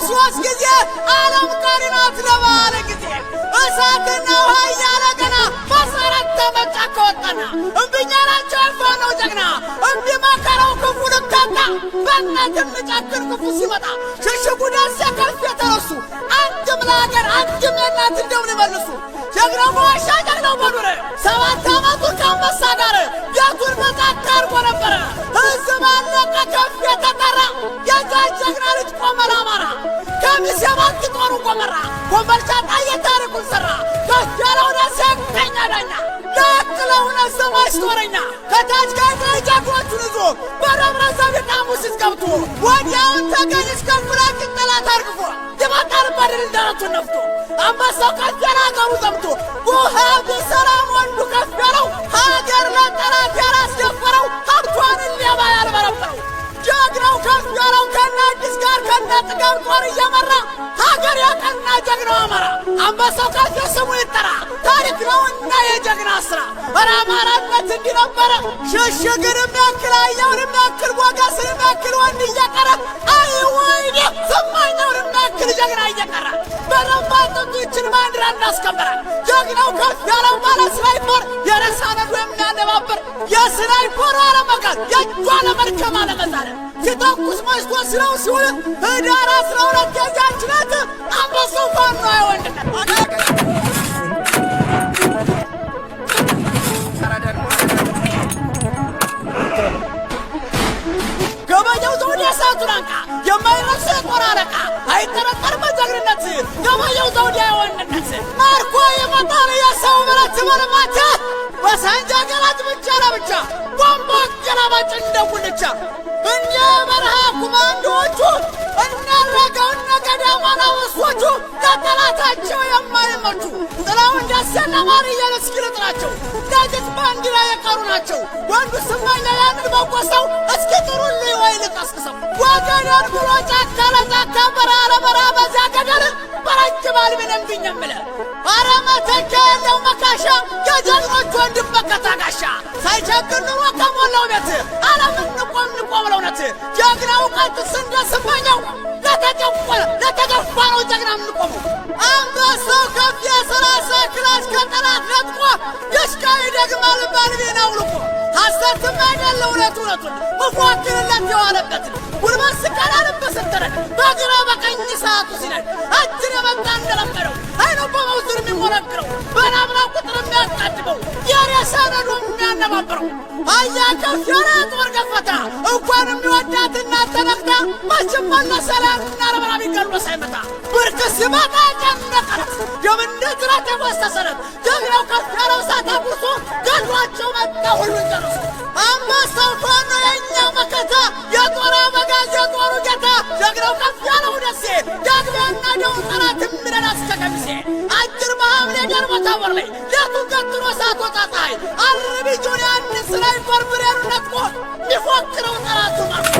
ሶስት ጊዜ ዓለም ቀሪናት ለባለ ጊዜ እሳትና ውሃ እያለቀና መሰረት ተመጫካ ወጣና እምቢኛናቸው ያልፋነው ጀግና እምቢ መከረው ክፉ ልካታ በእናት የሚጨክን ክፉ ሲመጣ ሽሽጉ ደስ ከፍ የተረሱ አንድም ለሀገር አንድም የእናት እንደው ሊመልሱ ጀግናው በዋሻ ጀግናው በዱር 7 ዓመቱ ከአንበሳ ጋር ቤቱን በጫካ አድርጎ ነበረ ሕዝብ አለቀ ከፍ የተጠራ የዛ ጀግና ልጅ ቆመራ አማራ ከሚስ የባንክ ጦሩ ቆመራ ኮምበልቻ ጣየ ታሪኩን ሠራ ከፍ ያለው ደሴ ቀኛ ዳኛ ለአክለውነ ሰማሽ ጦረኛ ከታች ከእግረ ጃግሮቹን ይዞ በደብረ ዘይት ሐሙሲት ገብቶ ወዲያውን ተገኝሽ ከፍላቂ ጠላት አርግፎ የማጣር በድል ደረቱን ነፍቶ አንበሳው ከፍ ያለ አገሩ ዘምቶ ውሃ ቢሰላም ወንዱ ከፍ ያለው ሀገር ለጠላት ያላስደፈረው ሀብቷን ሊያባ ያልበረበረው ጀግናው ከፍ ያለው ከነ አዲስ ጋር ከነ ጥጋብ ጦር እየመራ ሀገር ያቀና ጀግናው አማራ አንበሳው ከፍ ስሙ ይጠራ ታሪክ ነውና የጀግና ስራ ኧረ አማራነት እንዲህ ነበረ ሽሽግን የሚያክል አህያውን የሚያክል ሞገስን የሚያክል ወንድ እየቀረ አይ ወይኔ ሰማኛውን የሚያክል ጀግና እየቀረ በደንብ አጥንቱ ይችን ባንዲራ እናስከበረ ጀግናው ከፍ ያለው ባለ ስናይፐር የረሳ ነዱ የሚያነባብር የስናይፐሩ አለመጋት የእጁ አለመድከም አለመዛለ ሲተኩስ መሽቶ ስለው ሲውል ህዳር 12 የዚያች ዕለት አንበሳው ፋኖ አይወንድነት ገበየው ዘውዴ የእሳቱን አንቃ የማይረሳ የጦር አለቃ አይጠረጠር በጀግንነት ገበየው ዘውዴ የወንድነት ማርኮ የመጣር የሰው ብረት በልማት በሳንጃ ገላት ብቻ ለብቻ ቦምባ ገላባጭ እንደጉልቻ እኛ በረሃ ኮማንዶዎቹ እናረገው እነገዳማ ናወሶቹ ለጠላታቸው የማይመቹ ጥላው እንዳሰና ማርያን እስኪልጥራቸው ዳጅት ባንዲራ የቀሩ ናቸው ወንዱ ስማኛ ያንን በቆሰው እስኪ ጥሩልኝ ወይ ልቀስቅሰው ወገደን ብሎ ጫካ ለጫካ በረሃ ለበረሃ በዚያ ገደል በረጅም አልምንም ብኝምለ ኧረ መተኪያ የለው መካሻ የጀግኖች ወንድም በከታጋሻ ሳይቸግር ኑሮ ከሞላው ቤት ዓለምን ንቆም ለእውነት ጀግናው ቀጥስ እንደ ስመኛው ለተገፋ ነው ጀግና ምንቆሙ አንበሳው ከፍ የሰላሳ ክላሽ ከጠላት ነጥቆ ደሽቃ ይደግማል ባልቤን አውልቆ ሐሰትም አይደለ እውነቱን መፎክርለት የዋለበትን ጉልበት ስቀላልብ ስትረድ በግራ በቀኝ ሰዓቱ ሲነድ እጅን የመጣ እንደለመደው አይኑ በመውዝር የሚሞረግረው በናምና ቁጥር የሚያቃድበው የሬሳ ነዶ የሚያነባብረው አያ ከፍ ያለ ጦር ገፈታ እንኳን የሚወዳት እናት ተነክታ መቼም መለሰላምና ረብራ ቢገሎ ሳይመታ ብርክ ሲመጣ ጨነቀረት ደም እንደ ጅራት የፈሰሰለት ጀግናው ከፍ ያለው እሳት አጉርሶ ገድሏቸው መጣ ሁሉን ጨርሶ አንበሳው ፋኖ የእኛው መከታ የጦር አበጋዝ የጦሩ ጌታ ጀግናው ከፍ ያለው ደሴ ዳግሚያና ደው ጠላት የሚረዳ እስከ ቀሚሴ አጅር በሐምሌ ደርቦ ታቦር ላይ ሌቱን ገትሮ እሳት ወጣ ፀሐይ አርቢጁን ያንን ስናይፐር ብሬኑን ነጥቆ ሚፎክረው ጠላቱ ማርኮ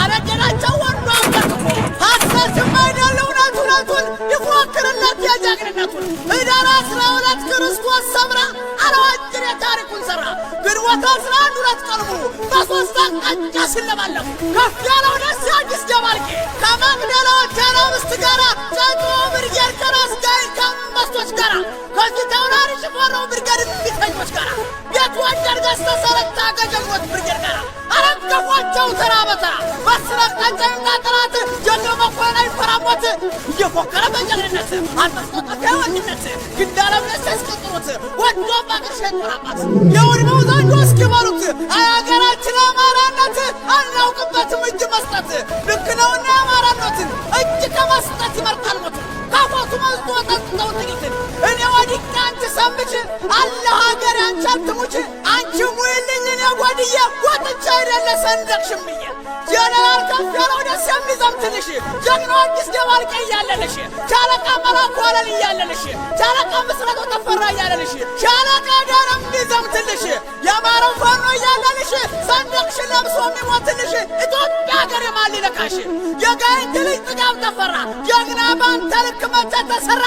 አረገዳቸው ወንዱ አንበርክኮ ሐሰትም አይደለ እውነቱን ይፎክርለት የጀግንነቱን ህዳር 12 ክርስቶስ ሰምራ አለዋጅር የታሪኩን ሠራ ግንቦት 11 ሁለት ቀን ሙሉ በሦስት አቅጣጫ ሲለባለፉ ከፍ ያለው ደሴ አዲስ ደባልቄ ከመግደላዎች አናብስት ጋራ ጨጦ ብርጌድ ከራስ ጋይል ከአንበሶች ጋራ ከፊታውራሪ ሽፈራው ብርጌድ እምቢተኞች ጋራ ቤት ወንጀል ገዝተ ሰረታ ከጀግኖች ብርጌድ ጋራ አረገፏቸው ተራ በተራ በስረቀጨና ጠላት ጀግኖ መኮንን አይፈራሞት እየፎከረ በጀግንነት አንበሶ ጠፊያ ወንድነት ግዳለምነት እስኪጥሩት ወዶ ባቅር ሸንጠራባት የውድመው ዘንዶ እስኪበሉት አያገራችን አማራነት አናውቅበትም እጅ መስጠት ልክ ነውና አማራነትን እጅ ከመስጠት ይመርጣል ሞት ካፎቱ መዝቶ ጠጥተው ጥቂትን እኔ ወዲቅ አንቺ ሰምች አለ ሀገር አንቺ አትሙች አንቺ ሙይልኝ እኔ ጓድዬ ወጥቻ አይደለ ሰንደቅሽም ብዬ ጀነራል ከፍ ያለው ደስ የሚዘምትልሽ ጀግናው አዲስ ደባልቄ እያለልሽ ሻለቃ መላኩ አለል እያለልሽ ሻለቃ ምስረቶ ተፈራ እያለልሽ ሻለቃ ደረም የሚዘምትልሽ የአማራው ፋኖ እያለልሽ ሰንደቅሽን ለብሶ የሚሞትልሽ ኢትዮጵያ ሀገር የማን ሊነካሽ የጋይንት ልጅ ጥጋብ ተፈራ ጀግና ባንተ ልክ መቼ ተሠራ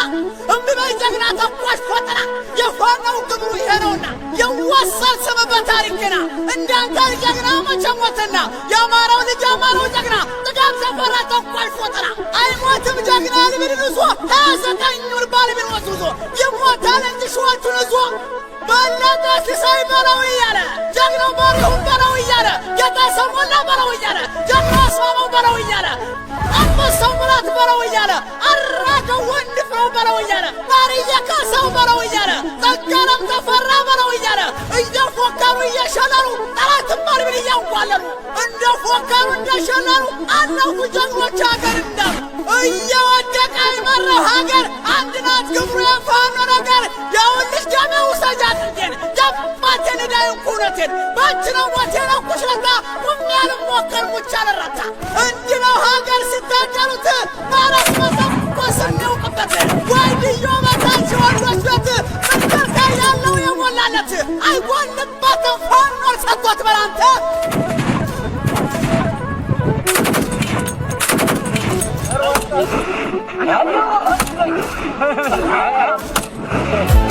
እምቢበይ ጀግና ተኳሽ ፈጠራ የፋኖው ግብሩ ይሄ ነውና የወሰን ስም በታሪክና እንዳንተ ጀግና መቸሞትና የአማራው ልጅ የአማራው ጀግና ጥጋብ ተፈራ ተንቋል ፎጠራ አይሞትም ጀግና ልብድን እዞ 29ኙን ባልብን ወስዞ ይሞታል እንጂ ሸዎቹን እዞ በለጠ ሲሳይ በለው እያለ ጀግናው ባሪሁን በለው እያለ የጣሰው ሞላ በለው እያለ ጀግናው አስማማው በለው እያለ አንበሳው ሙላት በለው እያለ አራገው ወንድፍረው በለው እያለ ባርየ ካሳው በለው እያለ ጸጋለም ተፈራ በለው እያለ እየፎከሩ እየሸለሉ ጠላትም ባልብን እያንጓለሉ እንደፎከሩ እንደሸለሉ አለፉ ጀግኖች ሀገር እንዳሉ እየወደቀ የመራው ሀገር አንድ ናት ግብሩ የፋኖ ነገር የውልሽ ደሜ ውሰጃት እንዴን ጀማቴን ዳዩን ኩነቴን ባንቺ ነው ሞቴ ነው ኩሽለታ ቁሚያንም ሞከር ሙቻ ለረታ እንዲህ ነው ሀገር ሲታገሉት ባራስ መተኮስ እንዲውቅበት ወይድዮ በታች ወንዶች ቤት ምንከርካ ያለው የሞላለት አይጎልባትም ፋኖን ሰጥቶት በላንተ